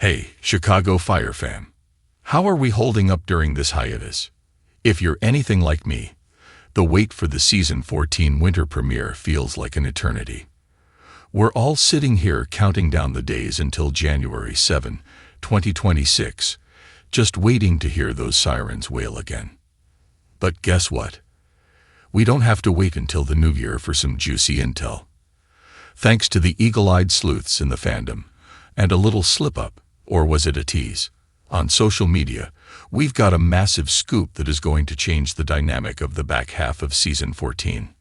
Hey, Chicago Fire fam. How are we holding up during this hiatus? If you're anything like me, the wait for the Season 14 winter premiere feels like an eternity. We're all sitting here counting down the days until January 7, 2026, just waiting to hear those sirens wail again. But guess what? We don't have to wait until the new year for some juicy intel. Thanks to the eagle-eyed sleuths in the fandom, and a little slip-up, or was it a tease, on social media, we've got a massive scoop that is going to change the dynamic of the back half of Season 14.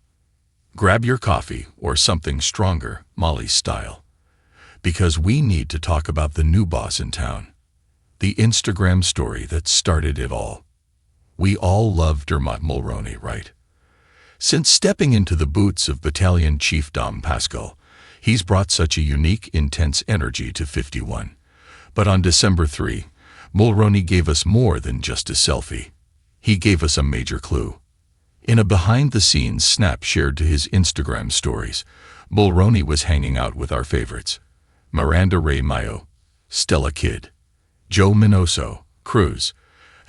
Grab your coffee or something stronger, Molly's style, because we need to talk about the new boss in town, the Instagram story that started it all. We all love Dermot Mulroney, right? Since stepping into the boots of Battalion Chief Dom Pascal, he's brought such a unique, intense energy to 51. But on December 3, Mulroney gave us more than just a selfie. He gave us a major clue. In a behind-the-scenes snap shared to his Instagram stories, Mulroney was hanging out with our favorites: Miranda Ray Mayo, Stella Kidd, Joe Minoso, Cruz,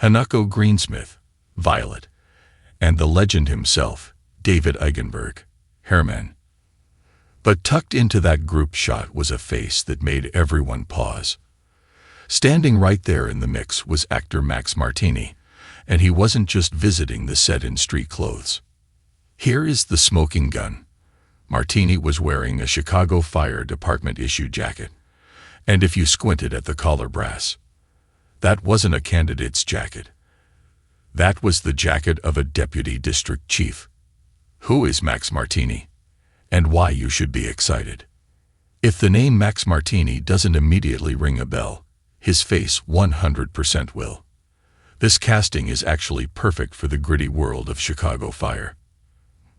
Hanako Greensmith, Violet, and the legend himself, David Eigenberg, Hairman. But tucked into that group shot was a face that made everyone pause. Standing right there in the mix was actor Max Martini, and he wasn't just visiting the set in street clothes. Here is the smoking gun. Martini was wearing a Chicago Fire Department issue jacket, and if you squinted at the collar brass, that wasn't a candidate's jacket. That was the jacket of a deputy district chief. Who is Max Martini? And why you should be excited. If the name Max Martini doesn't immediately ring a bell, his face 100% will. This casting is actually perfect for the gritty world of Chicago Fire.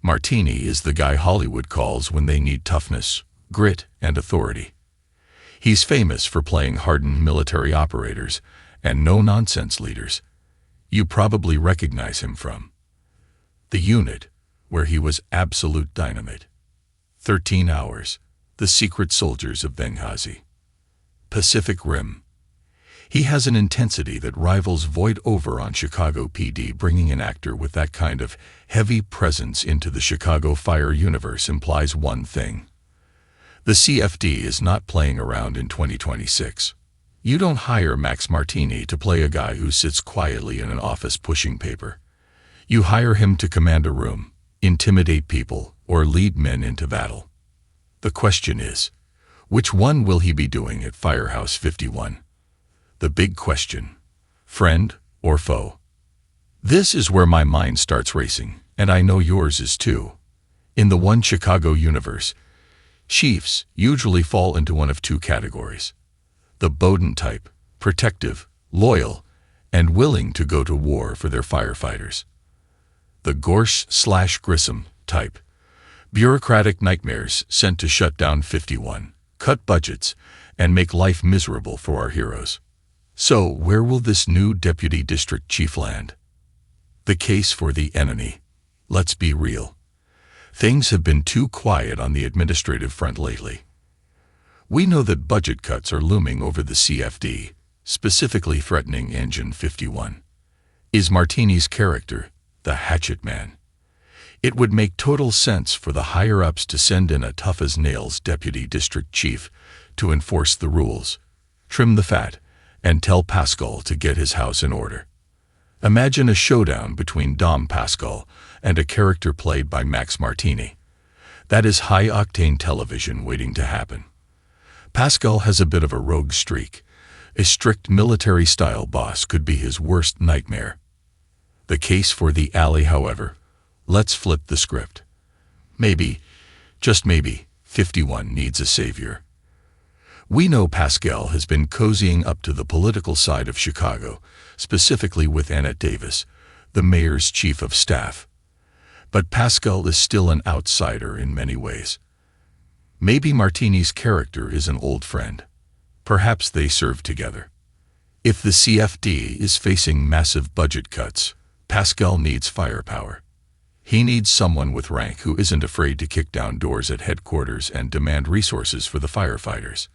Martini is the guy Hollywood calls when they need toughness, grit, and authority. He's famous for playing hardened military operators and no-nonsense leaders. You probably recognize him from The Unit, where he was absolute dynamite. 13 Hours, The Secret Soldiers of Benghazi. Pacific Rim. He has an intensity that rivals Voight-Over on Chicago PD. Bringing an actor with that kind of heavy presence into the Chicago Fire universe implies one thing: the CFD is not playing around in 2026. You don't hire Max Martini to play a guy who sits quietly in an office pushing paper. You hire him to command a room, intimidate people, or lead men into battle. The question is, which one will he be doing at Firehouse 51? The big question: friend or foe? This is where my mind starts racing, and I know yours is too. In the One Chicago universe, chiefs usually fall into one of two categories: the Bowden type, protective, loyal, and willing to go to war for their firefighters. The Gorsh/Grissom type, bureaucratic nightmares sent to shut down 51, cut budgets, and make life miserable for our heroes. So, where will this new deputy district chief land? The case for the enemy. Let's be real. Things have been too quiet on the administrative front lately. We know that budget cuts are looming over the CFD, specifically threatening Engine 51. Is Martini's character the hatchet man? It would make total sense for the higher-ups to send in a tough-as-nails deputy district chief to enforce the rules, trim the fat, and tell Pascal to get his house in order. Imagine a showdown between Dom Pascal and a character played by Max Martini. That is high-octane television waiting to happen. Pascal has a bit of a rogue streak. A strict military-style boss could be his worst nightmare. The case for the alley, however, let's flip the script. Maybe, just maybe, 51 needs a savior. We know Pascal has been cozying up to the political side of Chicago, specifically with Annette Davis, the mayor's chief of staff. But Pascal is still an outsider in many ways. Maybe Martini's character is an old friend. Perhaps they served together. If the CFD is facing massive budget cuts, Pascal needs firepower. He needs someone with rank who isn't afraid to kick down doors at headquarters and demand resources for the firefighters.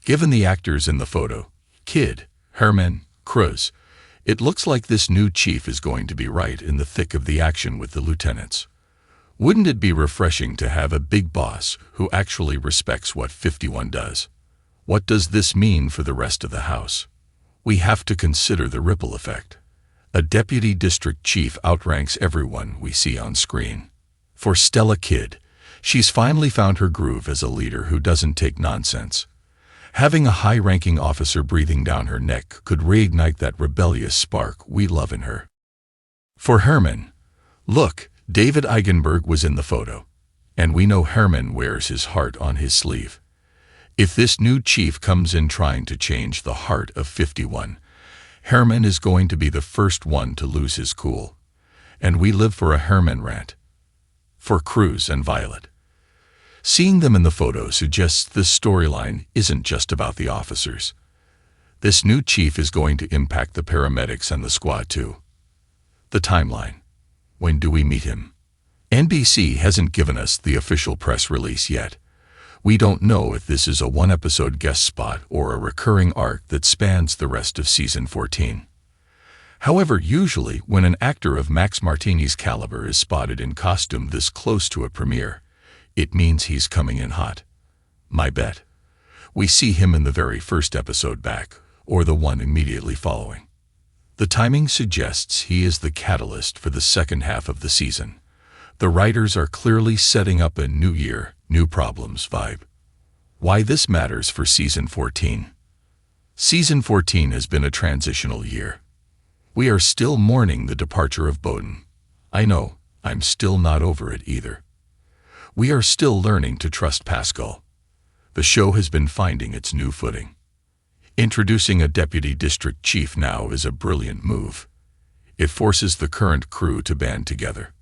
Given the actors in the photo, Kid, Herman, Cruz, it looks like this new chief is going to be right in the thick of the action with the lieutenants. Wouldn't it be refreshing to have a big boss who actually respects what 51 does? What does this mean for the rest of the house? We have to consider the ripple effect. A deputy district chief outranks everyone we see on screen. For Stella Kidd, she's finally found her groove as a leader who doesn't take nonsense. Having a high-ranking officer breathing down her neck could reignite that rebellious spark we love in her. For Herman, look, David Eigenberg was in the photo, and we know Herman wears his heart on his sleeve. If this new chief comes in trying to change the heart of 51, Herman is going to be the first one to lose his cool. And we live for a Herman rant. For Cruz and Violet. Seeing them in the photo suggests this storyline isn't just about the officers. This new chief is going to impact the paramedics and the squad too. The timeline. When do we meet him? NBC hasn't given us the official press release yet. We don't know if this is a one-episode guest spot or a recurring arc that spans the rest of season 14. However, usually when an actor of Max Martini's caliber is spotted in costume this close to a premiere, it means he's coming in hot. My bet. We see him in the very first episode back, or the one immediately following. The timing suggests he is the catalyst for the second half of the season. The writers are clearly setting up a new year, new problems vibe. Why this matters for season 14. Season 14 has been a transitional year. We are still mourning the departure of Bowden. I know, I'm still not over it either. We are still learning to trust Pascal. The show has been finding its new footing. Introducing a deputy district chief now is a brilliant move. It forces the current crew to band together.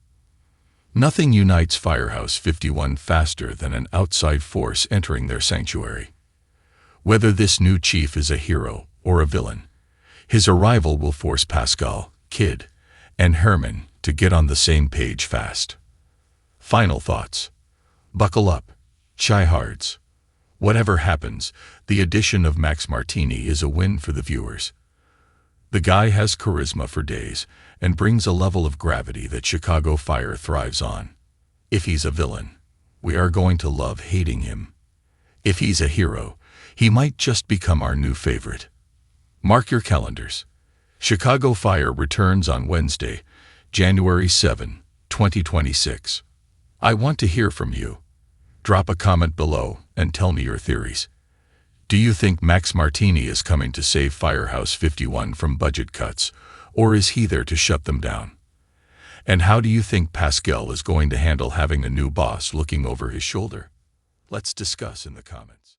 Nothing unites Firehouse 51 faster than an outside force entering their sanctuary. Whether this new chief is a hero or a villain, his arrival will force Pascal, Kid, and Herman to get on the same page fast. Final thoughts. Buckle up, chiehards. Whatever happens, the addition of Max Martini is a win for the viewers. The guy has charisma for days and brings a level of gravity that Chicago Fire thrives on. If he's a villain, we are going to love hating him. If he's a hero, he might just become our new favorite. Mark your calendars. Chicago Fire returns on Wednesday, January 7, 2026. I want to hear from you. Drop a comment below and tell me your theories. Do you think Max Martini is coming to save Firehouse 51 from budget cuts, or is he there to shut them down? And how do you think Pascal is going to handle having a new boss looking over his shoulder? Let's discuss in the comments.